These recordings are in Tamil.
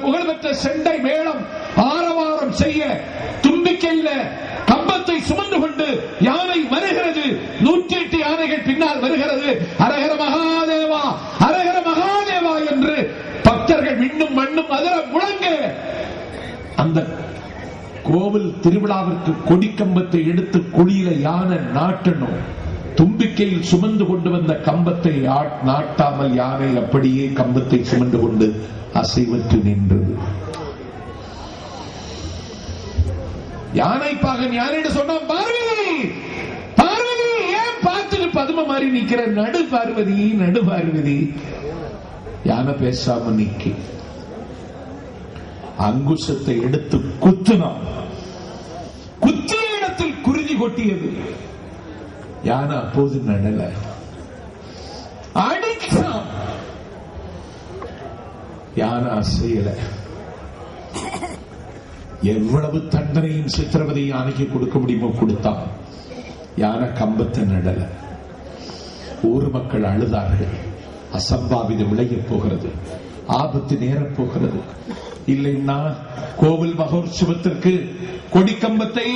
புகழ்பெற்ற செண்டை மேளம் ஆரவாரம் செய்ய தும்பிக்கையில கம்பத்தை சுமந்து கொண்டு யானை வருகிறது. 108 யானைகள் பின்னால் வருகிறது. அரஹர மகாதேவா, அரஹர மகாதேவா என்று பக்தர்கள் விண்ணும் மண்ணும் அதிர முழங்க அந்த கோவில் திருவிழாவிற்கு கொடிக்கம்பத்தை எடுத்து குழியில யானை நாட்டணும். தும்பிக்கையில் சுமந்து கொண்டு வந்த கம்பத்தை நாட்டாமல் யானை அப்படியே கம்பத்தை சுமந்து கொண்டு அசைவற்று நின்றது. யானை பாகன் யானை சொன்ன பார்வதி, பார்வதி ஏன் பார்த்துட்டு பதும மாதிரி நிக்கிற? நடு பார்வதி, நடு பார்வதி. யானை பேசாம நிக்க அங்குசத்தை எடுத்து குத்தினான். குத்திய இடத்தில் குருதி கொட்டியது. யானை அப்போது நடல, அடிச்சான். யானை அசையல. எவ்வளவு தண்டனையும் சித்திரவதையும் யானைக்கு கொடுக்க முடியுமோ கொடுத்தான். யானை கம்பத்தை நடல. ஊர் மக்கள் அழுதார்கள். அசம்பாவிதம் விளைய போகிறது, ஆபத்து நேரப் போகிறது. இல்லைன்னா கோவில் மகோற்சவத்திற்கு கொடிக்கம்பத்தை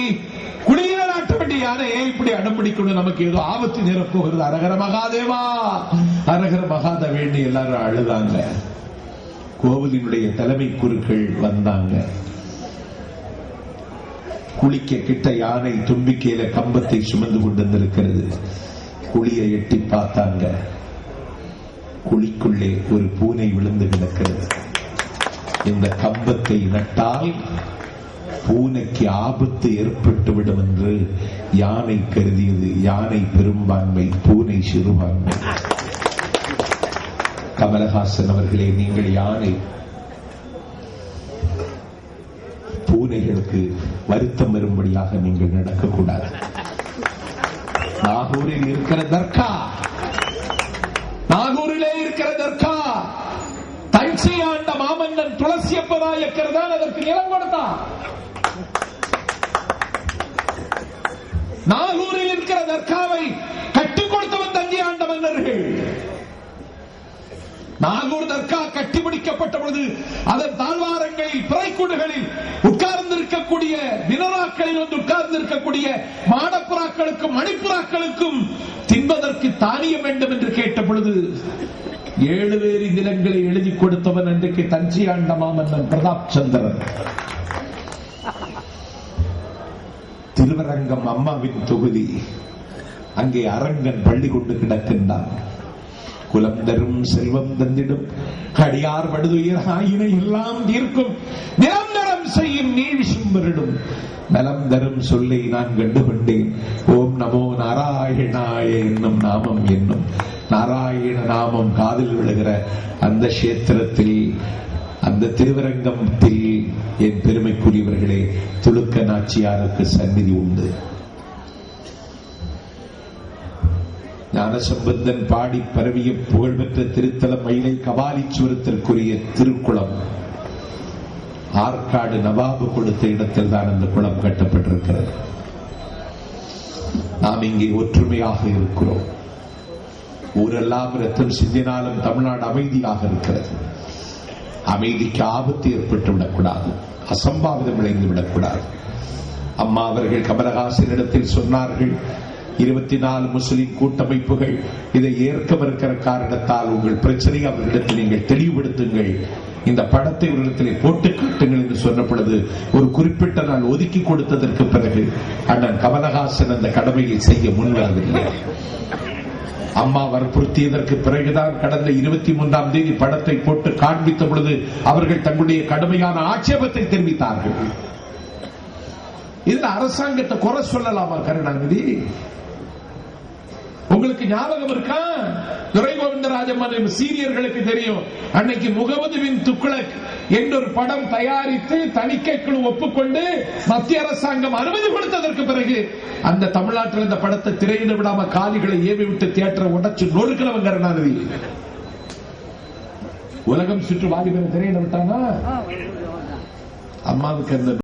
குடியில நாட்ட வேண்டிய யானையை இப்படி அடம்பிடிக்கணும், நமக்கு ஏதோ ஆபத்து நேரப் போகிறது. அரஹர மகாதேவா, அரஹர மகாதேவன்னு எல்லாரும் அழுதாங்க. கோவிலினுடைய தலைமை குருக்கள் வந்தாங்க. குளிக்க கிட்ட யானை தும்பிக்கையில கம்பத்தை சுமந்து கொண்டிருக்கிறது. குழியை எட்டி பார்த்தாங்க. குழிக்குள்ளே ஒரு பூனை விழுந்து கிடக்கிறது. இந்த கம்பத்தை நட்டால் பூனைக்கு ஆபத்து ஏற்பட்டுவிடும் என்று யானை கருதியது. யானை பெரும்பான்மை, பூனை சிறுபான்மை. கமலஹாசன் அவர்களே, நீங்கள் யானை பூனைகளுக்கு வருத்தம் வரும்படியாக நீங்கள் நடக்கக்கூடாது. நாகூரில் இருக்கிற தர்கா, நாகூரிலே இருக்கிற தர்கா தஞ்சை ஆண்ட மாமன்னன் துளசியப்ப நாயக்கர் தான் அதற்கு நிலம் கொடுத்தான். நாகூரில் இருக்கிற தர்காவை கட்டிக் கொடுத்தவன் தஞ்சை ஆண்ட மன்னர்கள். நாகூர் தர்கா கட்டிப்பிடிக்கப்பட்ட பொழுது அதன் தாழ்வாரங்களில், பிறைக்கூடுகளில் உட்கார்ந்திருக்கக்கூடிய வினராக்களில் வந்து உட்கார்ந்திருக்கக்கூடிய மாடப்புறாக்களுக்கும் மணிப்புறாக்களுக்கும் தின்பதற்கு தானியம் வேண்டும் என்று கேட்ட பொழுது 7 வேறு நிலங்களை எழுதி கொடுத்தவன் அன்றைக்கு தஞ்சை ஆண்ட மாமன்னன் பிரதாப் சந்திரன். திருவரங்கம் அம்மாவின் தொகுதி. அங்கே அரங்கன் பள்ளி கொண்டு கிடக்கின்றான். குலம் தரும் செல்வம் தந்திடும் அடியார் வடுதுயர் ஆயினை எல்லாம் தீர்க்கும் நிரந்தரம் செய்யும் நீவி சும்பரிடும் நலம் தரும் சொல்லை நான் கண்டுகொண்டேன். ஓம் நமோ நாராயணாய என்னும் நாமம், என்னும் நாராயண நாமம் காதில் விழுகிற அந்த கஷேத்திரத்தில், அந்த திருவரங்கத்தில் என் பெருமைக்குரியவர்களே, துலுக்க நாச்சியாருக்கு சந்நிதி உண்டு. ஞானசம்பந்தன் பாடி பரவிய புகழ்பெற்ற திருத்தலம் மயிலை கபாலீஸ்வரத்திற்குரிய திருக்குளம். ஆற்காடு நவாபு கொடுத்த இடத்தில் தான் அந்த குளம் கட்டப்பட்டிருக்கிறது. நாம் இங்கே ஒற்றுமையாக இருக்கிறோம். ஊரெல்லாம் ரத்தம் சிந்தினாலும் தமிழ்நாடு அமைதியாக இருக்கிறது. அமைதிக்கு ஆபத்து ஏற்பட்டு விடக்கூடாது, அசம்பாவிதம் விளைந்து விடக்கூடாது. அம்மா அவர்கள் கமலஹாசனிடத்தில் சொன்னார்கள், 24 முஸ்லிம் கூட்டமைப்புகள் இதை ஏற்க மறுக்கிற காரணத்தால் உங்கள் பிரச்சனை அவர்களிடத்தில் நீங்கள் தெளிவுபடுத்துங்கள், இந்த படத்தை அவர்களிடத்திலே போட்டு காட்டுங்கள் என்று சொன்னபொழுது ஒரு குறிப்பிட்ட நாள் ஒதுக்கி கொடுத்ததற்கு பிறகு அண்ணன் கமலஹாசன் அந்த கடமையை செய்ய முன்வரவில்லை. அம்மா வற்புறுத்தியதற்கு பிறகுதான் கடந்த 23ஆம் தேதி படத்தை போட்டு காண்பித்த பொழுது அவர்கள் தங்களுடைய கடுமையான ஆட்சேபத்தை தெரிவித்தார்கள். இந்த அரசாங்கத்தை குறை சொல்லலாமா கருணாநிதி? உங்களுக்கு ஞாபகம் இருக்கா? துரை கோவிந்தராஜன் சீனியர்களுக்கு தெரியும். அன்னைக்கு முகமது பின் துக்ளக் என்ற ஒரு படம் தயாரித்து தணிக்கை குழு ஒப்புக்கொண்டு மத்திய அரசாங்கம் அனுமதி கொடுத்ததற்கு பிறகு அந்த தமிழ்நாட்டில் இந்த படத்தை திரையிட விடாம காலிகளை ஏவி விட்டு தியேட்டரை உடைச்சு நொறுக்கிறவங்க கருணாநிதி. உலகம் சுற்று வாலிபரை திரையிட விட்டானா? அம்மாவுக்கு அந்த